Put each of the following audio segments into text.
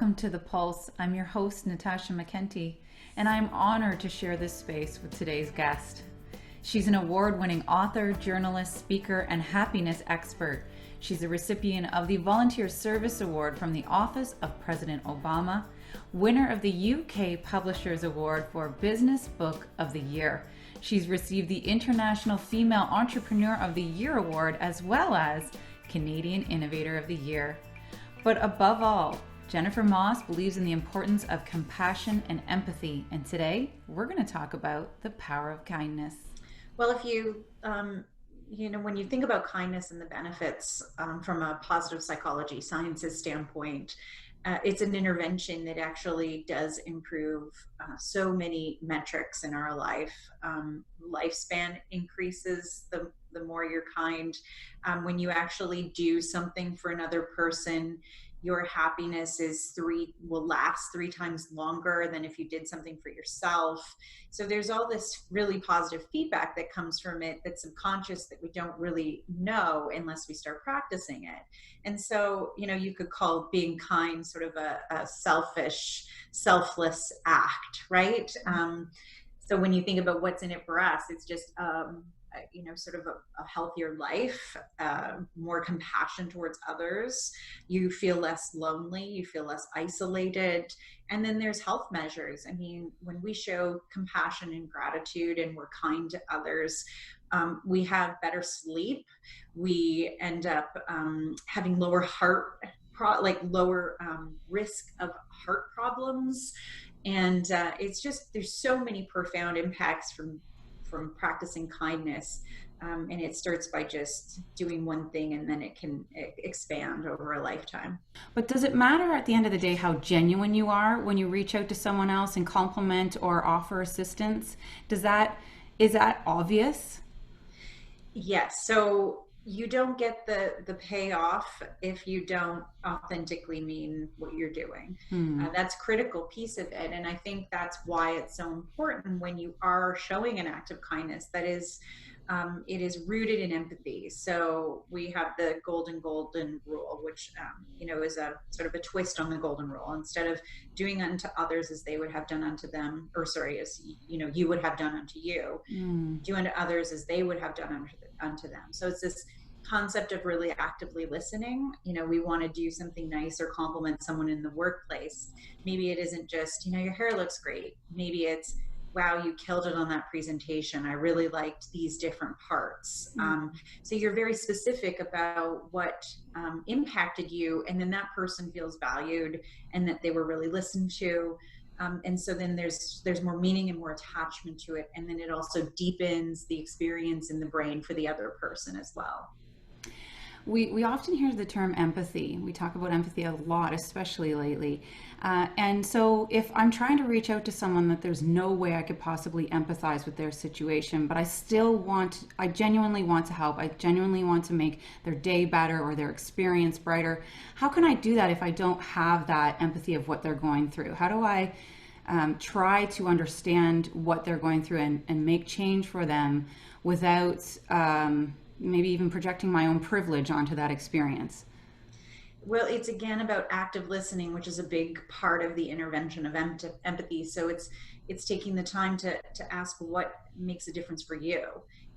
welcome to The Pulse. I'm your host, Natasha McKenty, and I'm honored to share this space with today's guest. She's an award-winning author, journalist, speaker, and happiness expert. She's a recipient of the Volunteer Service Award from the Office of President Obama, winner of the UK Publishers Award for Business Book of the Year. She's received the International Female Entrepreneur of the Year Award, as well as Canadian Innovator of the Year. But above all, Jennifer Moss believes in the importance of compassion and empathy. And today, we're going to talk about the power of kindness. Well, if you, when you think about kindness and the benefits from a positive psychology sciences standpoint, it's an intervention that actually does improve so many metrics in our life. Lifespan increases the more you're kind. When you actually do something for another person, your happiness will last 3 times longer than if you did something for yourself. So there's all this really positive feedback that comes from it that's subconscious that we don't really know unless we start practicing it. And so, you could call being kind sort of a selfish, selfless act, right? So when you think about what's in it for us, it's just, sort of a healthier life, more compassion towards others. You feel less lonely, you feel less isolated. And then there's health measures. I mean, when we show compassion and gratitude and we're kind to others, we have better sleep. We end up having lower lower risk of heart problems. And it's just, there's so many profound impacts from practicing kindness. And it starts by just doing one thing, and then it can expand over a lifetime. But does it matter at the end of the day how genuine you are when you reach out to someone else and compliment or offer assistance? Is that obvious? Yes. So you don't get the payoff if you don't authentically mean what you're doing. That's a critical piece of it. And I think that's why it's so important when you are showing an act of kindness that is, it is rooted in empathy. So we have the golden rule, which, is a sort of a twist on the golden rule. Instead of doing unto others as they would have done unto them, as you would have done unto you, do unto others as they would have done unto them. So it's this concept of really actively listening. We want to do something nice or compliment someone in the workplace. Maybe it isn't just, your hair looks great. Maybe it's, wow, you killed it on that presentation. I really liked these different parts. So you're very specific about what impacted you, and then that person feels valued and that they were really listened to. And so then there's more meaning and more attachment to it. And then it also deepens the experience in the brain for the other person as well. We often hear the term empathy. We talk about empathy a lot, especially lately. And so if I'm trying to reach out to someone that there's no way I could possibly empathize with their situation, but I genuinely want to help. I genuinely want to make their day better or their experience brighter. How can I do that if I don't have that empathy of what they're going through? How do I try to understand what they're going through and make change for them without maybe even projecting my own privilege onto that experience? Well, it's again about active listening, which is a big part of the intervention of empathy. So it's taking the time to ask what makes a difference for you.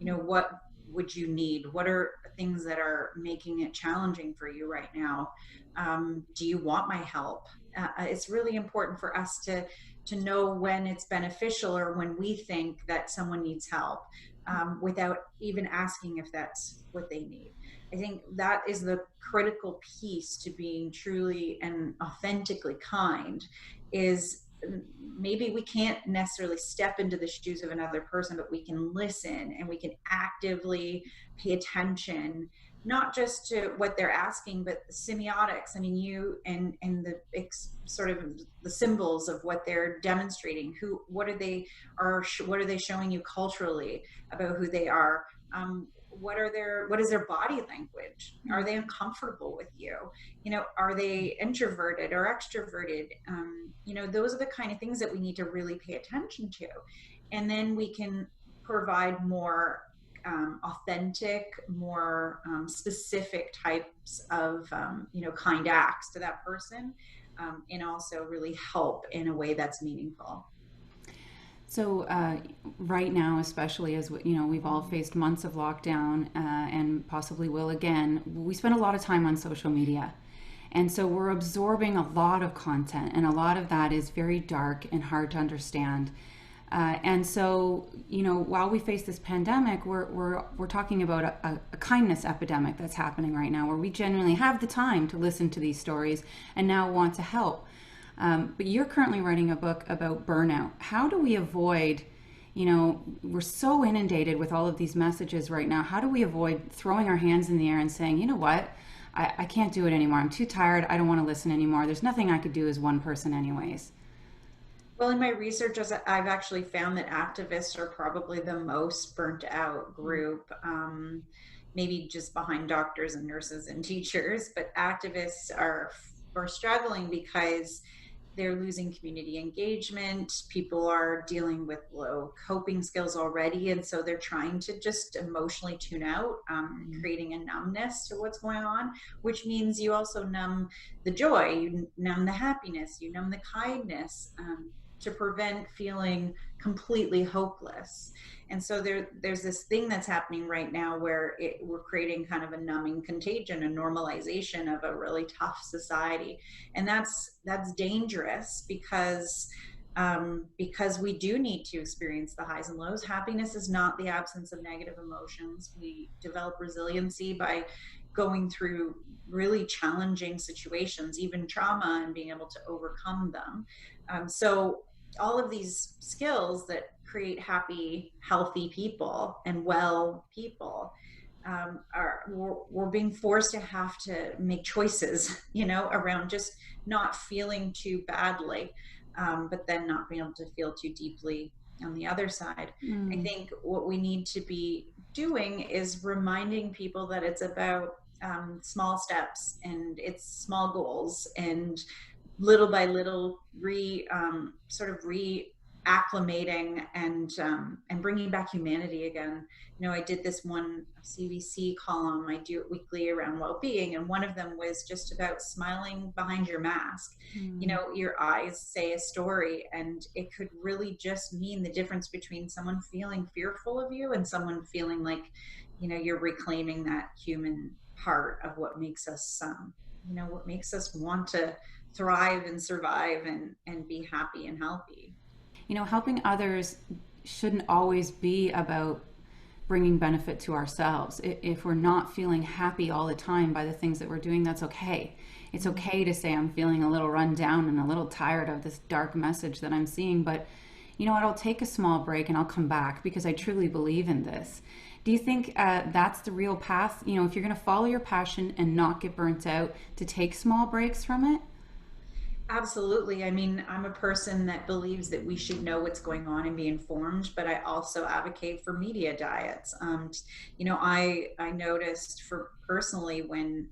What would you need? What are things that are making it challenging for you right now? Do you want my help? It's really important for us to know when it's beneficial or when we think that someone needs help, without even asking if that's what they need. I think that is the critical piece to being truly and authentically kind. Is maybe we can't necessarily step into the shoes of another person, but we can listen and we can actively pay attention, not just to what they're asking, but the semiotics. I mean, you and the sort of the symbols of what they're demonstrating. What are they showing you culturally about who they are? What is their body language? Are they uncomfortable with you? Are they introverted or extroverted? Those are the kind of things that we need to really pay attention to. And then we can provide more authentic, more specific types of, kind acts to that person. and also really help in a way that's meaningful. So right now, especially as we've all faced months of lockdown and possibly will again. We spend a lot of time on social media, and so we're absorbing a lot of content, and a lot of that is very dark and hard to understand. And so, while we face this pandemic, we're talking about a kindness epidemic that's happening right now, where we genuinely have the time to listen to these stories and now want to help. But you're currently writing a book about burnout. How do we avoid, we're so inundated with all of these messages right now. How do we avoid throwing our hands in the air and saying, you know what, I can't do it anymore. I'm too tired. I don't want to listen anymore. There's nothing I could do as one person, anyways. Well, in my research, I've actually found that activists are probably the most burnt out group, maybe just behind doctors and nurses and teachers. But activists are struggling because they're losing community engagement. People are dealing with low coping skills already, and so they're trying to just emotionally tune out, creating a numbness to what's going on, which means you also numb the joy, you numb the happiness, you numb the kindness, to prevent feeling completely hopeless. And so there's this thing that's happening right now where we're creating kind of a numbing contagion, a normalization of a really tough society, and that's dangerous because we do need to experience the highs and lows. Happiness is not the absence of negative emotions. We develop resiliency by going through really challenging situations, even trauma, and being able to overcome them. So all of these skills that create happy, healthy people and well people, we're being forced to have to make choices, around just not feeling too badly, but then not being able to feel too deeply on the other side. I Mm. think what we need to be doing is reminding people that it's about small steps, and it's small goals, and little by little sort of reacclimating, and bringing back humanity again. I did this one CVC column. I do it weekly around well-being, and one of them was just about smiling behind your mask. Mm. Your eyes say a story, and it could really just mean the difference between someone feeling fearful of you and someone feeling like you're reclaiming that human part of what makes us what makes us want to thrive and survive and be happy and healthy. Helping others shouldn't always be about bringing benefit to ourselves. If we're not feeling happy all the time by the things that we're doing, that's okay. It's okay to say I'm feeling a little run down and a little tired of this dark message that I'm seeing, but you know what, I'll take a small break and I'll come back because I truly believe in this. Do you think that's the real path? If you're going to follow your passion and not get burnt out, to take small breaks from it? Absolutely. I mean, I'm a person that believes that we should know what's going on and be informed, but I also advocate for media diets. I noticed for personally when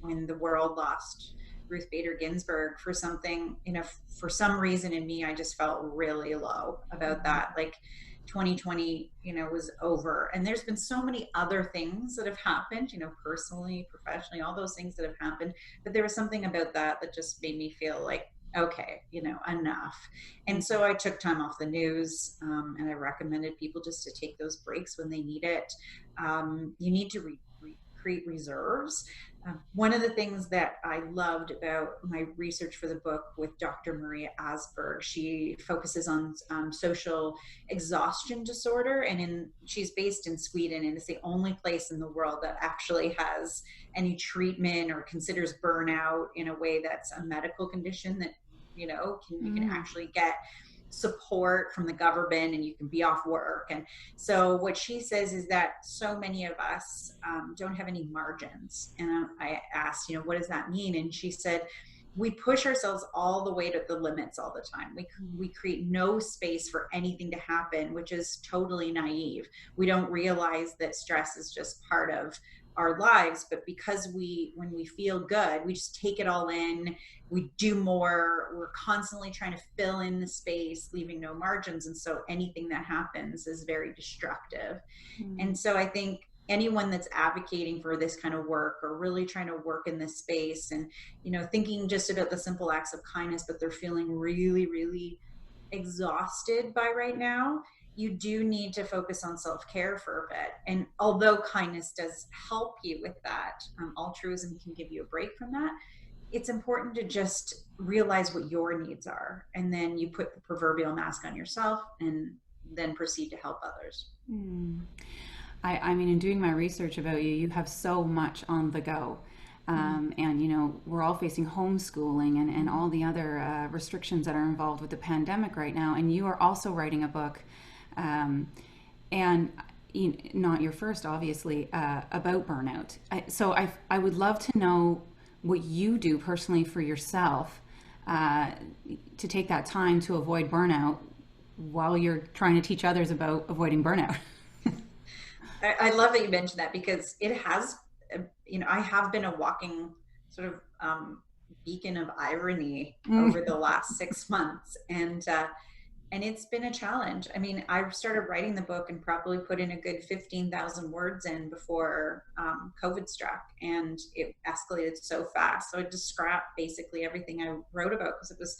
the world lost Ruth Bader Ginsburg for something, for some reason in me, I just felt really low about that. Like 2020, was over. And there's been so many other things that have happened, personally, professionally, all those things that have happened. But there was something about that just made me feel like, okay, enough. And so I took time off the news, and I recommended people just to take those breaks when they need it. You need to create reserves. One of the things that I loved about my research for the book with Dr. Maria Asberg, she focuses on social exhaustion disorder, and she's based in Sweden, and it's the only place in the world that actually has any treatment or considers burnout in a way that's a medical condition that you can Mm. actually get support from the government and you can be off work. And so what she says is that so many of us don't have any margins. And I asked, what does that mean? And she said, we push ourselves all the way to the limits all the time. We create no space for anything to happen, which is totally naive. We don't realize that stress is just part of our lives, but because when we feel good, we just take it all in, we do more, we're constantly trying to fill in the space, leaving no margins, and so anything that happens is very destructive. Mm. And so I think anyone that's advocating for this kind of work or really trying to work in this space and, thinking just about the simple acts of kindness, but they're feeling really, really exhausted by right now, you do need to focus on self-care for a bit. And although kindness does help you with that, altruism can give you a break from that. It's important to just realize what your needs are, and then you put the proverbial mask on yourself and then proceed to help others. Mm. I mean, in doing my research about you, you have so much on the go. And, we're all facing homeschooling and all the other restrictions that are involved with the pandemic right now. And you are also writing a book, and not your first, obviously, about burnout. I would love to know what you do personally for yourself to take that time to avoid burnout while you're trying to teach others about avoiding burnout. I love that you mentioned that, because it has, I have been a walking sort of beacon of irony over the last 6 months. And it's been a challenge. I mean, I started writing the book and probably put in a good 15,000 words in before COVID struck, and it escalated so fast. So I just scrapped basically everything I wrote about because it was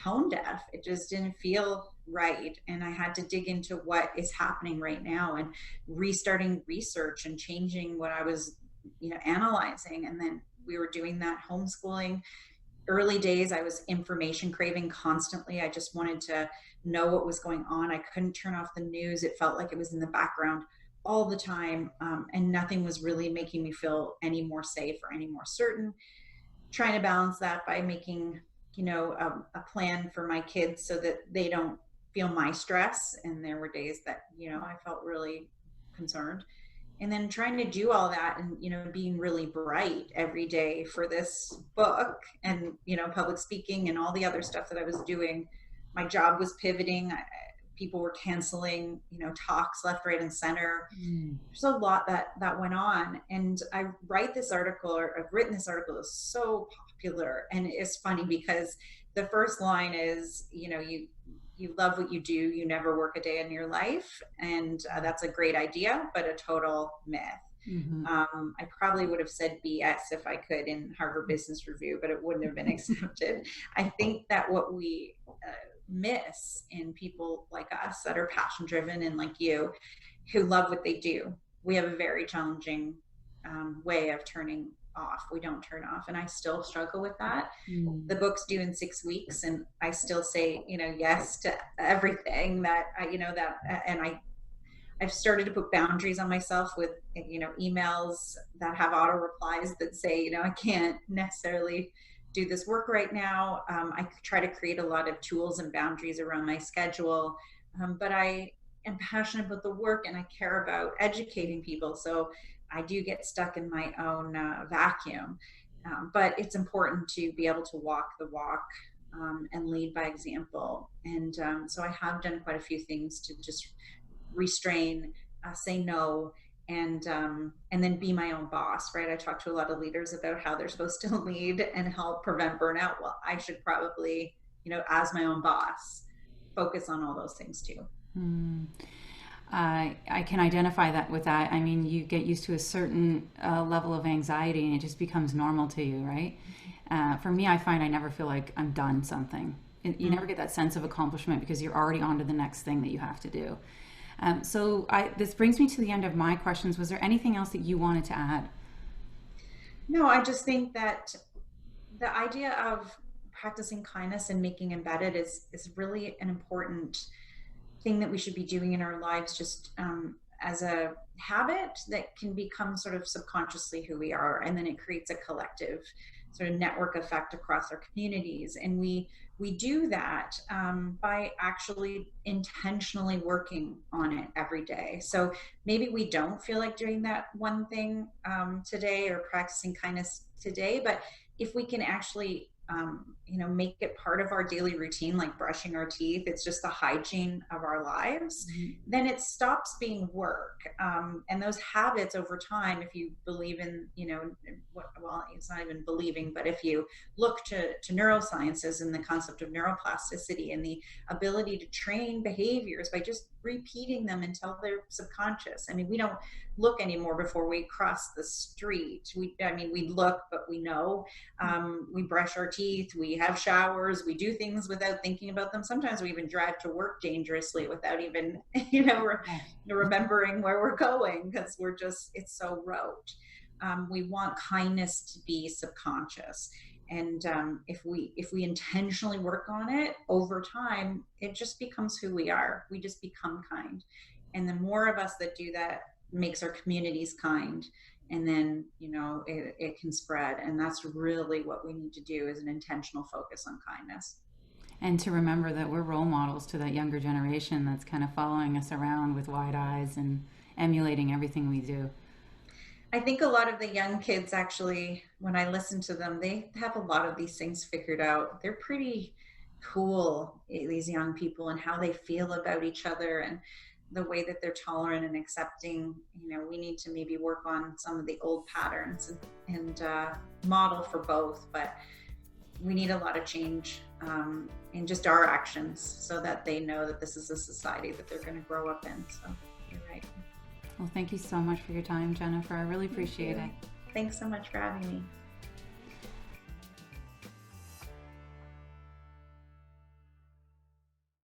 tone deaf. It just didn't feel right. And I had to dig into what is happening right now and restarting research and changing what I was, analyzing. And then we were doing that homeschooling. Early days, I was information craving constantly. I just wanted to know what was going on. I couldn't turn off the news. It felt like it was in the background all the time. And nothing was really making me feel any more safe or any more certain. Trying to balance that by making, a plan for my kids so that they don't feel my stress. And there were days that, I felt really concerned. And then trying to do all that and, being really bright every day for this book and, public speaking and all the other stuff that I was doing. My job was pivoting. People were canceling, talks left, right, and center. There's a lot that went on. And I've written this article that's so popular. And it's funny because the first line is, you love what you do, you never work a day in your life. And that's a great idea, but a total myth. Mm-hmm. I probably would have said BS if I could in Harvard Business Review, but it wouldn't have been accepted. I think that what we miss in people like us that are passion driven and like you, who love what they do, we have a very challenging way of turning off. We don't turn off, and I still struggle with that. The book's due in 6 weeks, and I still say, yes to everything that I've started to put boundaries on myself with, emails that have auto replies that say, I can't necessarily do this work right now. I try to create a lot of tools and boundaries around my schedule, but I am passionate about the work and I care about educating people. So I do get stuck in my own vacuum. But it's important to be able to walk the walk and lead by example. And so I have done quite a few things to just restrain, say no, and then be my own boss, right? I talk to a lot of leaders about how they're supposed to lead and help prevent burnout. Well, I should probably, as my own boss, focus on all those things too. I can identify that with that. I mean, you get used to a certain level of anxiety and it just becomes normal to you, right? For me, I find I never feel like I'm done something. You never get that sense of accomplishment because you're already on to the next thing that you have to do. This brings me to the end of my questions. Was there anything else that you wanted to add? No, I just think that the idea of practicing kindness and making embedded is really an important thing that we should be doing in our lives, just as a habit that can become sort of subconsciously who we are, and then it creates a collective sort of network effect across our communities. And we do that by actually intentionally working on it every day. So maybe we don't feel like doing that one thing today or practicing kindness today, but if we can actually make it part of our daily routine, like brushing our teeth, it's just the hygiene of our lives, then it stops being work. And those habits over time, if you believe in, well, it's not even believing, but if you look to neurosciences and the concept of neuroplasticity and the ability to train behaviors by just repeating them until they're subconscious. I mean, we don't look anymore before we cross the street. We look, but we know. We brush our teeth, we have showers, we do things without thinking about them. Sometimes we even drive to work dangerously without even, remembering where we're going, because it's so rote. We want kindness to be subconscious. And if we intentionally work on it over time, it just becomes who we are. We just become kind. And the more of us that do that makes our communities kind. And then, it can spread. And that's really what we need to do, is an intentional focus on kindness. And to remember that we're role models to that younger generation that's kind of following us around with wide eyes and emulating everything we do. I think a lot of the young kids, actually, when I listen to them, they have a lot of these things figured out. They're pretty cool, these young people, and how they feel about each other and the way that they're tolerant and accepting. We need to maybe work on some of the old patterns and model for both, but we need a lot of change in just our actions, so that they know that this is a society that they're going to grow up in. So you're right. Well, thank you so much for your time, Jennifer. I really appreciate it. Thanks so much for having me.